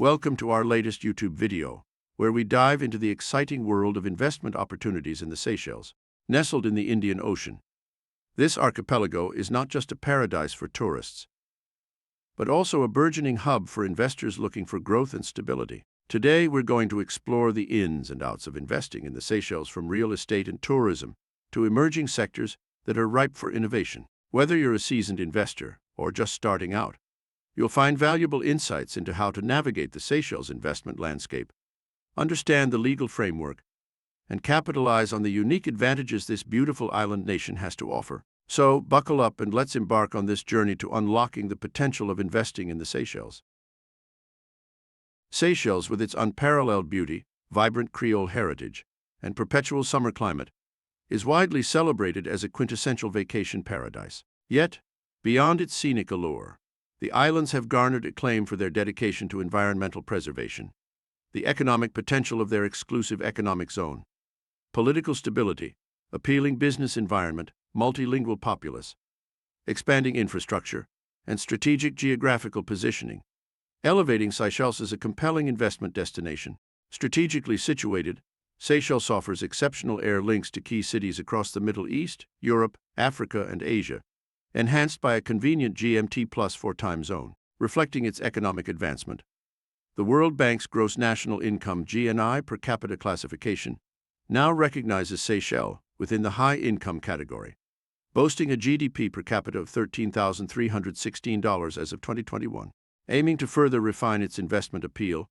Welcome to our latest YouTube video, where we dive into the exciting world of investment opportunities in the Seychelles, nestled in the Indian Ocean. This archipelago is not just a paradise for tourists, but also a burgeoning hub for investors looking for growth and stability. Today, we're going to explore the ins and outs of investing in the Seychelles, from real estate and tourism to emerging sectors that are ripe for innovation. Whether you're a seasoned investor or just starting out, you'll find valuable insights into how to navigate the Seychelles investment landscape, understand the legal framework, and capitalize on the unique advantages this beautiful island nation has to offer. So, buckle up and let's embark on this journey to unlocking the potential of investing in the Seychelles. Seychelles, with its unparalleled beauty, vibrant Creole heritage, and perpetual summer climate, is widely celebrated as a quintessential vacation paradise. Yet, beyond its scenic allure, the islands have garnered acclaim for their dedication to environmental preservation, the economic potential of their exclusive economic zone, political stability, appealing business environment, multilingual populace, expanding infrastructure, and strategic geographical positioning, elevating Seychelles as a compelling investment destination. Strategically situated, Seychelles offers exceptional air links to key cities across the Middle East, Europe, Africa, and Asia, enhanced by a convenient GMT+4 time zone, reflecting its economic advancement. The World Bank's Gross National Income (GNI) per capita classification now recognizes Seychelles within the high-income category, boasting a GDP per capita of $13,316 as of 2021. Aiming to further refine its investment appeal,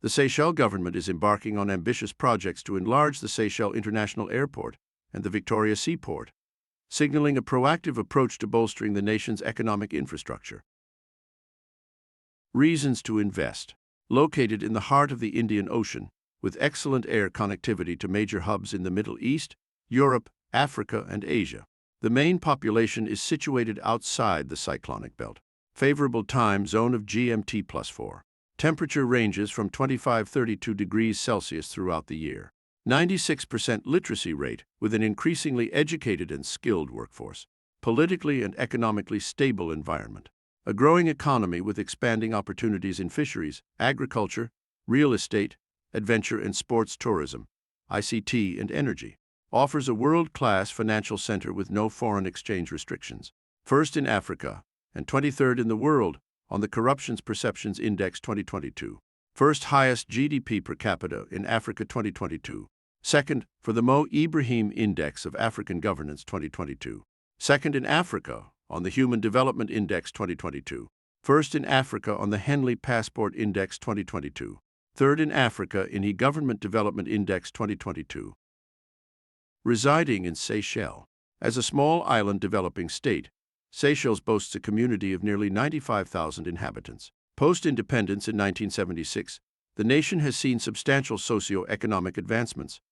the Seychelles government is embarking on ambitious projects to enlarge the Seychelles International Airport and the Victoria Seaport, signaling a proactive approach to bolstering the nation's economic infrastructure. Reasons to invest. Located in the heart of the Indian Ocean, with excellent air connectivity to major hubs in the Middle East, Europe, Africa, and Asia, the main population is situated outside the cyclonic belt. Favorable time zone of GMT+4. Temperature ranges from 25–32 degrees Celsius throughout the year. 96% literacy rate, with an increasingly educated and skilled workforce. Politically and economically stable environment. A growing economy with expanding opportunities in fisheries, agriculture, real estate, adventure and sports tourism, ICT and energy. Offers a world-class financial center with no foreign exchange restrictions. First in Africa and 23rd in the world on the Corruptions Perceptions Index 2022. First highest GDP per capita in Africa 2022. Second for the Mo Ibrahim Index of African Governance 2022. Second in Africa on the Human Development Index 2022. First in Africa on the Henley Passport Index 2022. Third in Africa in E-Government Development Index 2022. Residing in Seychelles. As a small island developing state, Seychelles boasts a community of nearly 95,000 inhabitants. Post-independence in 1976, the nation has seen substantial socio-economic advancements,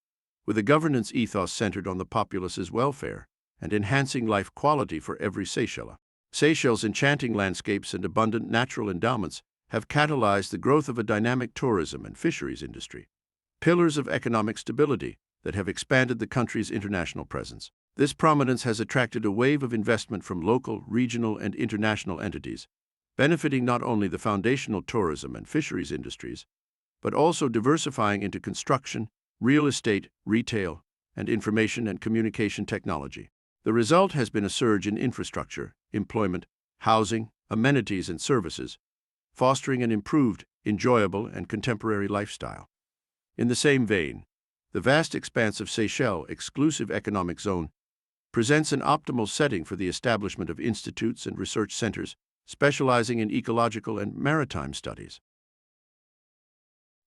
with a governance ethos centered on the populace's welfare and enhancing life quality for every Seychellois. Seychelles' enchanting landscapes and abundant natural endowments have catalyzed the growth of a dynamic tourism and fisheries industry, pillars of economic stability that have expanded the country's international presence. This prominence has attracted a wave of investment from local, regional, and international entities, benefiting not only the foundational tourism and fisheries industries, but also diversifying into construction, real estate, retail, and information and communication technology. The result has been a surge in infrastructure, employment, housing, amenities, and services, fostering an improved, enjoyable, and contemporary lifestyle. In the same vein, the vast expanse of Seychelles Exclusive Economic Zone presents an optimal setting for the establishment of institutes and research centers specializing in ecological and maritime studies.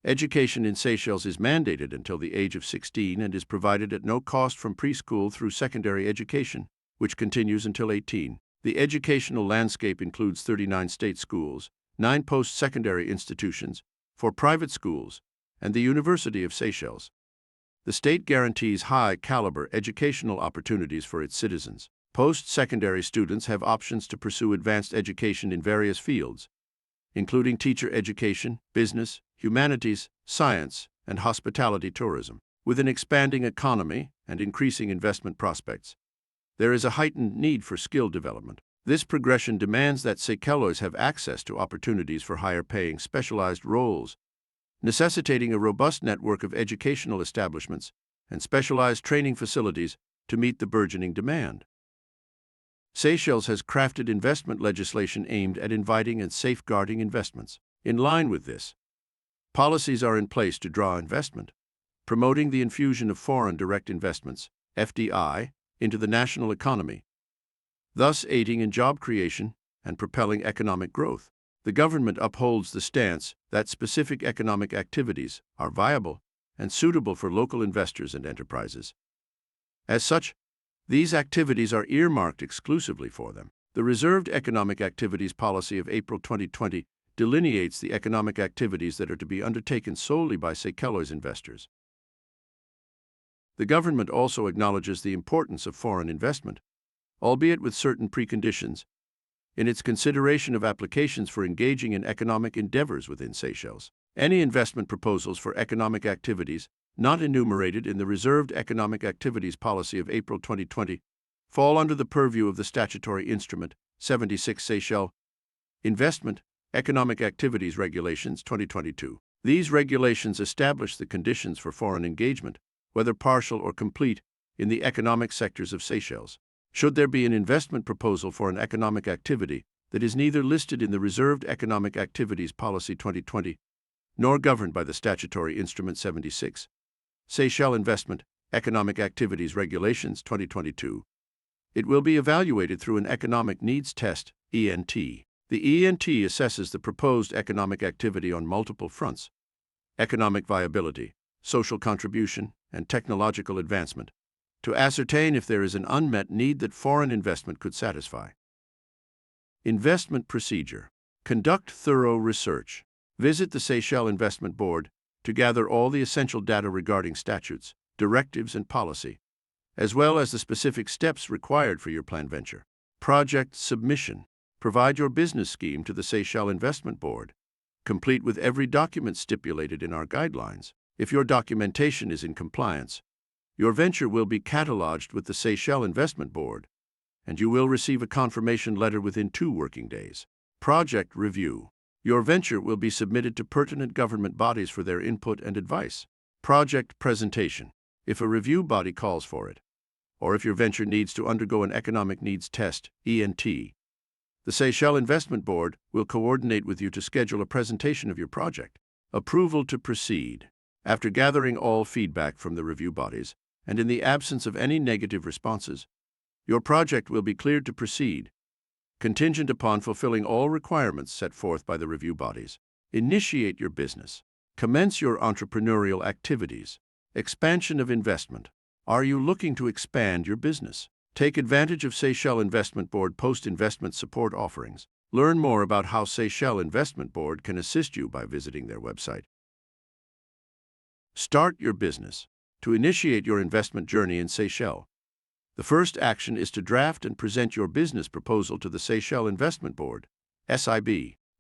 Education in Seychelles is mandated until the age of 16 and is provided at no cost from preschool through secondary education, which continues until 18. The educational landscape includes 39 state schools, 9 post-secondary institutions, 4 private schools, and the University of Seychelles. The state guarantees high-caliber educational opportunities for its citizens. Post-secondary students have options to pursue advanced education in various fields, including teacher education, business, humanities, science, and hospitality tourism. With an expanding economy and increasing investment prospects, there is a heightened need for skill development. This progression demands that Seychelles have access to opportunities for higher-paying specialized roles, necessitating a robust network of educational establishments and specialized training facilities to meet the burgeoning demand. Seychelles has crafted investment legislation aimed at inviting and safeguarding investments. In line with this, policies are in place to draw investment, promoting the infusion of foreign direct investments, FDI, into the national economy, thus aiding in job creation and propelling economic growth. The government upholds the stance that specific economic activities are viable and suitable for local investors and enterprises. As such, these activities are earmarked exclusively for them. The Reserved Economic Activities Policy of April 2020 delineates the economic activities that are to be undertaken solely by Seychelles investors. The government also acknowledges the importance of foreign investment, albeit with certain preconditions, in its consideration of applications for engaging in economic endeavors within Seychelles. Any investment proposals for economic activities not enumerated in the Reserved Economic Activities Policy of April 2020 fall under the purview of the statutory instrument 76 Seychelles Investment Economic Activities Regulations 2022. These regulations establish the conditions for foreign engagement, whether partial or complete, in the economic sectors of Seychelles. Should there be an investment proposal for an economic activity that is neither listed in the Reserved Economic Activities Policy 2020 nor governed by the statutory instrument 76, Seychelles Investment Economic Activities Regulations 2022, it will be evaluated through an Economic Needs Test, ENT. The ENT assesses the proposed economic activity on multiple fronts: economic viability, social contribution, and technological advancement, to ascertain if there is an unmet need that foreign investment could satisfy. Investment procedure. Conduct thorough research. Visit the Seychelles Investment Board to gather all the essential data regarding statutes, directives, and policy, as well as the specific steps required for your planned venture. Project submission. Provide your business scheme to the Seychelles Investment Board, complete with every document stipulated in our guidelines. If your documentation is in compliance, your venture will be cataloged with the Seychelles Investment Board, and you will receive a confirmation letter within 2 working days. Project review. Your venture will be submitted to pertinent government bodies for their input and advice. Project presentation. If a review body calls for it, or if your venture needs to undergo an Economic Needs Test, ENT, the Seychelles Investment Board will coordinate with you to schedule a presentation of your project. Approval to proceed. After gathering all feedback from the review bodies, and in the absence of any negative responses, your project will be cleared to proceed, contingent upon fulfilling all requirements set forth by the review bodies. Initiate your business. Commence your entrepreneurial activities. Expansion of investment. Are you looking to expand your business? Take advantage of Seychelles Investment Board post-investment support offerings. Learn more about how Seychelles Investment Board can assist you by visiting their website. Start your business. To initiate your investment journey in Seychelles, the first action is to draft and present your business proposal to the Seychelles Investment Board, SIB.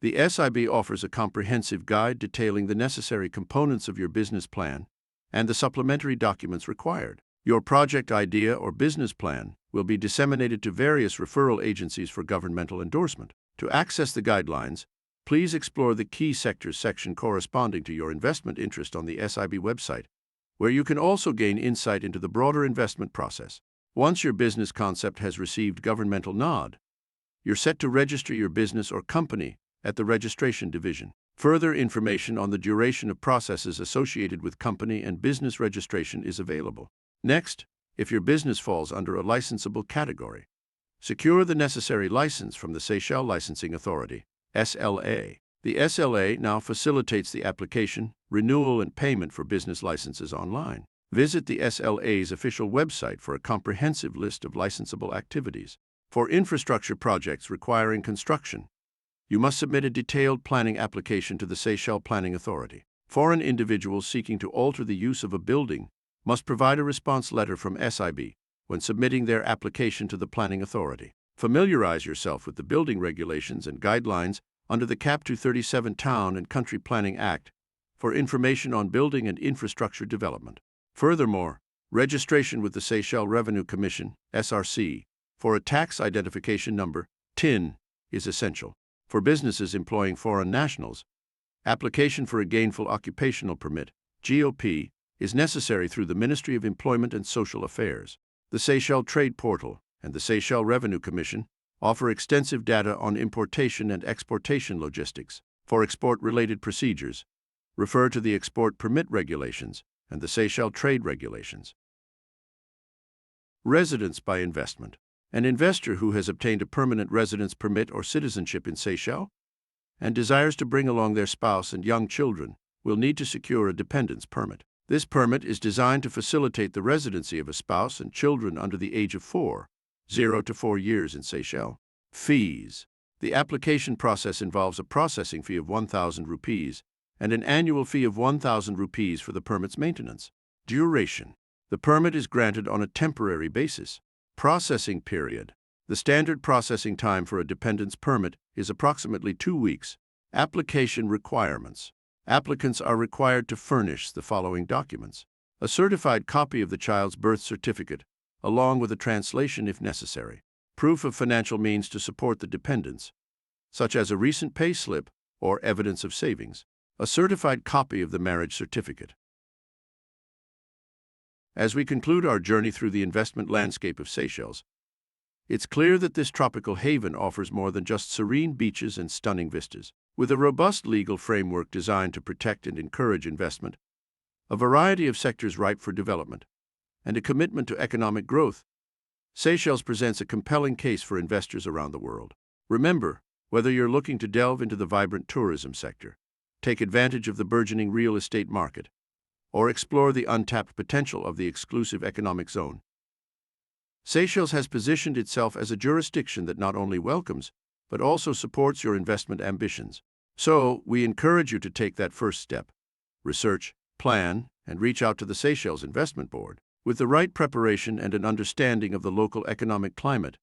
The SIB offers a comprehensive guide detailing the necessary components of your business plan and the supplementary documents required. Your project idea or business plan will be disseminated to various referral agencies for governmental endorsement. To access the guidelines, please explore the Key Sectors section corresponding to your investment interest on the SIB website, where you can also gain insight into the broader investment process. Once your business concept has received governmental nod, you're set to register your business or company at the Registration Division. Further information on the duration of processes associated with company and business registration is available. Next, if your business falls under a licensable category, secure the necessary license from the Seychelles Licensing Authority, SLA. The SLA now facilitates the application, renewal, and payment for business licenses online. Visit the SLA's official website for a comprehensive list of licensable activities. For infrastructure projects requiring construction, you must submit a detailed planning application to the Seychelles Planning Authority. Foreign individuals seeking to alter the use of a building must provide a response letter from SIB when submitting their application to the Planning Authority. Familiarize yourself with the building regulations and guidelines under the Cap 237 Town and Country Planning Act for information on building and infrastructure development. Furthermore, registration with the Seychelles Revenue Commission, SRC, for a tax identification number TIN is essential. For businesses employing foreign nationals, application for a gainful occupational permit, GOP, is necessary through the Ministry of Employment and Social Affairs. The Seychelles Trade Portal and the Seychelles Revenue Commission offer extensive data on importation and exportation logistics. For export-related procedures, refer to the Export Permit Regulations and the Seychelles Trade Regulations. Residence by investment. An investor who has obtained a permanent residence permit or citizenship in Seychelles and desires to bring along their spouse and young children will need to secure a dependence permit. This permit is designed to facilitate the residency of a spouse and children under the age of 0 to 4 years in Seychelles. Fees. The application process involves a processing fee of 1,000 rupees and an annual fee of 1,000 rupees for the permit's maintenance. Duration. The permit is granted on a temporary basis. Processing period. The standard processing time for a dependence permit is approximately 2 weeks. Application requirements. Applicants are required to furnish the following documents: a certified copy of the child's birth certificate, along with a translation if necessary, proof of financial means to support the dependents, such as a recent pay slip or evidence of savings, a certified copy of the marriage certificate. As we conclude our journey through the investment landscape of Seychelles, it's clear that this tropical haven offers more than just serene beaches and stunning vistas. With a robust legal framework designed to protect and encourage investment, a variety of sectors ripe for development, and a commitment to economic growth, Seychelles presents a compelling case for investors around the world. Remember, whether you're looking to delve into the vibrant tourism sector, take advantage of the burgeoning real estate market, or explore the untapped potential of the exclusive economic zone, Seychelles has positioned itself as a jurisdiction that not only welcomes, but also supports your investment ambitions. So, we encourage you to take that first step. Research, plan, and reach out to the Seychelles Investment Board. With the right preparation and an understanding of the local economic climate,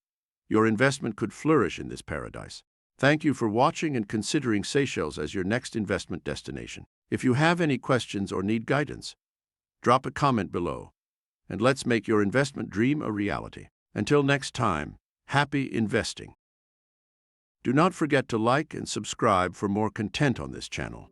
your investment could flourish in this paradise. Thank you for watching and considering Seychelles as your next investment destination. If you have any questions or need guidance, drop a comment below, and let's make your investment dream a reality. Until next time, happy investing. Do not forget to like and subscribe for more content on this channel.